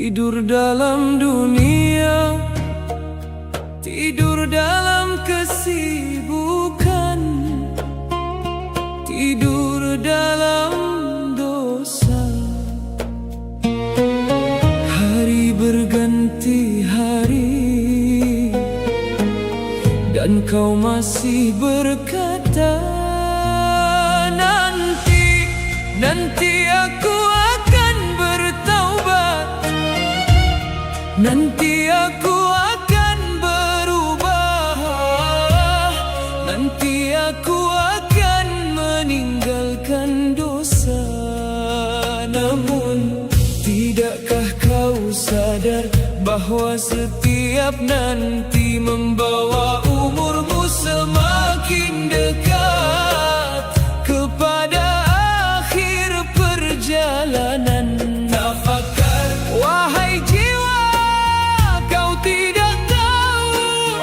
Tidur dalam dunia, tidur dalam kesibukan, tidur dalam dosa. Hari berganti hari dan kau masih berkata, nanti aku akan bertaubat, nanti aku akan berubah, nanti aku akan meninggalkan dosa. Namun tidakkah kau sadar bahwa setiap nanti membawa umurmu semakin dekat kepada akhir perjalanan. Tafakar, wahai jiwa, kau tidak tahu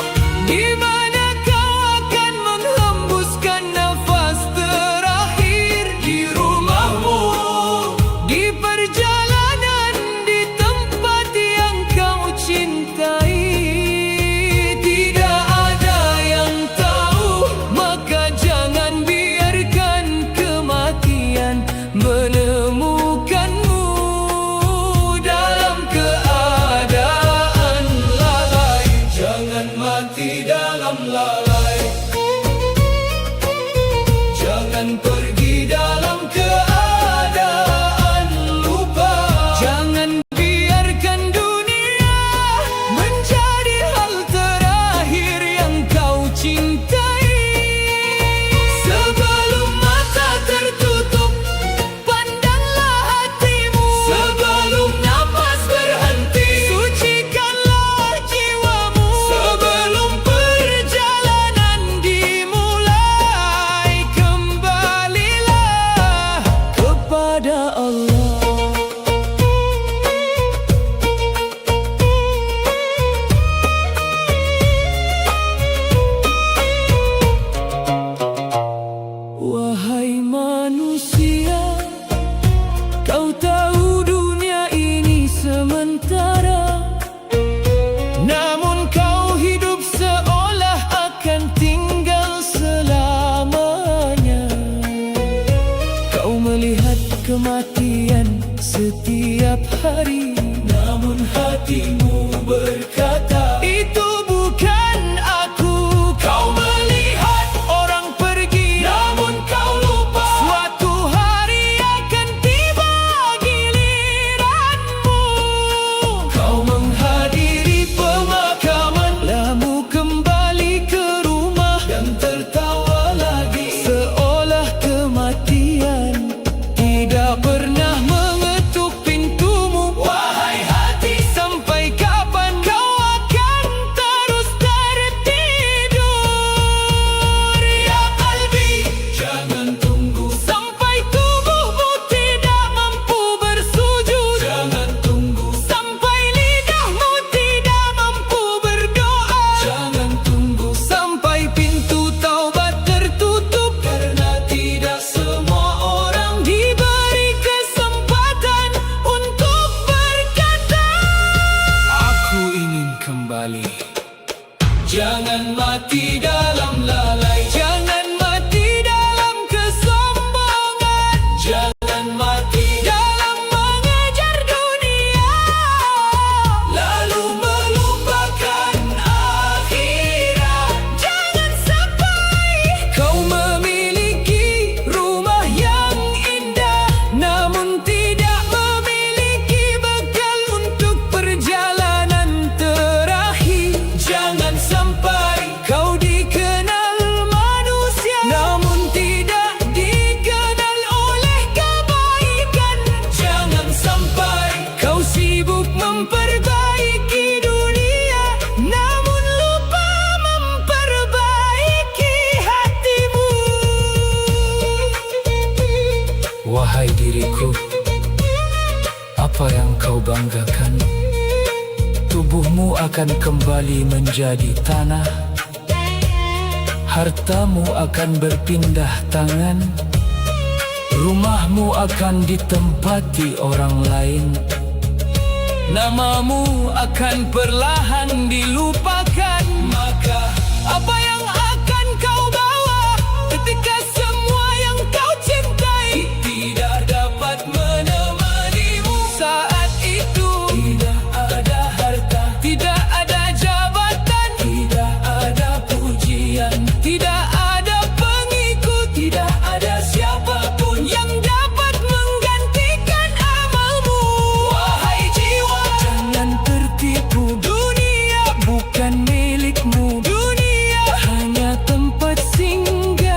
di mana kau akan menghembuskan nafas terakhir. Di rumahmu, di perjalanan, di tempat yang kau cintai. Tidak ada yang tahu, maka jangan biarkan kematian menemukanmu dalam keadaan lalai. Jangan mati dalam lalai, jangan pergi dalam keadaan lupa. Jangan biarkan dunia menjadi hal terakhir yang kau cintai. Sebelum mata tertutup, pandanglah hatimu. Sebelum nafas berhenti, sucikanlah jiwamu. Sebelum perjalanan dimulai, kembalilah kepada Allah. Wahai manusia, kau tahu dunia ini sementara, namun kau hidup seolah akan tinggal selamanya. Kau melihat kematian setiap hari, namun hatimu berkata, itu bukan aku. Kau melihat orang pergi, namun kau lupa suatu hari akan tiba giliranmu. Kau menghadiri pemakaman, lalu kembali ke rumah dan tertawa lagi, seolah kematian tidak pernah mengetuk pintumu. Wahai hati, sampai kapan kau akan terus tertidur? Ya qalbi, jangan tunggu sampai tubuhmu tidak mampu bersujud. Jangan tunggu sampai lidahmu tidak mampu berdoa. Jangan tunggu sampai pintu taubat tertutup, karena tidak semua orang diberi kesempatan untuk berkata, aku ingin kembali. Jangan mati dalam lalai, jangan mati dalam kesombongan, jangan mati dalam mengejar dunia, lalu melupakan akhirat. Jangan sampai kau memiliki rumah yang indah, namun tidak memiliki bekal untuk perjalanan terakhir. Jangan sampai kau dikenal manusia, namun tidak dikenal oleh kebaikan. Jangan sampai kau sibuk memperbaiki dunia, namun lupa memperbaiki hatimu. Wahai diriku, apa yang kau banggakan? Tubuhmu akan kembali menjadi tanah, hartamu akan berpindah tangan, rumahmu akan ditempati orang lain. namamu akan perlahan dilupakan. Maka apa yang akan kau bawa ketika semua yang kau cintai tidak dapat menemanimu? Saat itu tidak ada harta, tidak ada jabatan, tidak ada pujian, tidak ada pengikut, tidak ada siapapun yang dapat menggantikan amalmu. Wahai jiwa, jangan tertipu. Dunia bukan milikmu. Dunia hanya tempat singgah,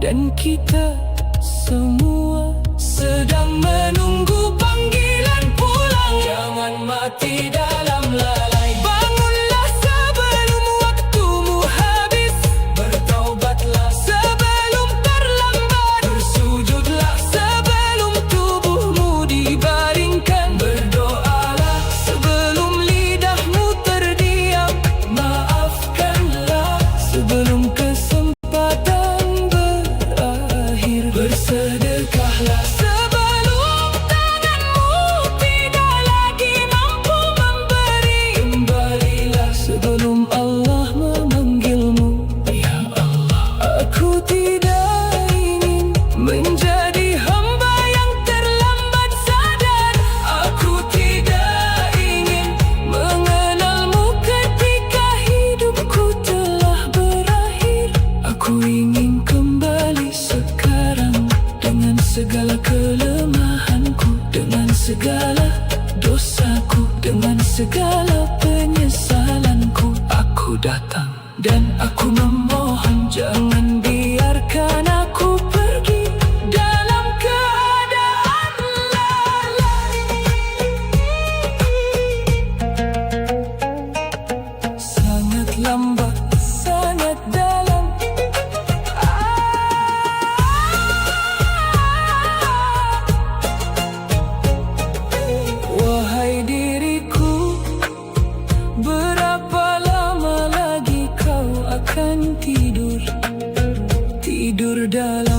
dan kita semua sedang menunggu panggilan pulang. Jangan mati dalam lalai. Bangunlah sebelum waktumu habis. Bertaubatlah sebelum terlambat. Bersujudlah sebelum tubuhmu dibaringkan. Berdoalah sebelum lidahmu terdiam. Maafkanlah sebelum kesempatan berakhir. Bersedekahlah sebelum tanganmu tidak lagi mampu memberi. Kembalilah sebelum Allah memanggilmu. Ya Allah, aku tidak ingin menjadi hamba yang terlambat sadar. Aku tidak ingin mengenalmu ketika hidupku telah berakhir. Aku ingin kembali sekarang dengan segala kelemahanku, dengan segala dosaku, dengan segala penyesalanku. Aku datang dan aku memohon, jangan biarkan aku pergi dalam keadaan lalai. Sangat lambat, sangat dalam. Wahai diriku, berapa lama lagi kau akan tidur? Tidur dalam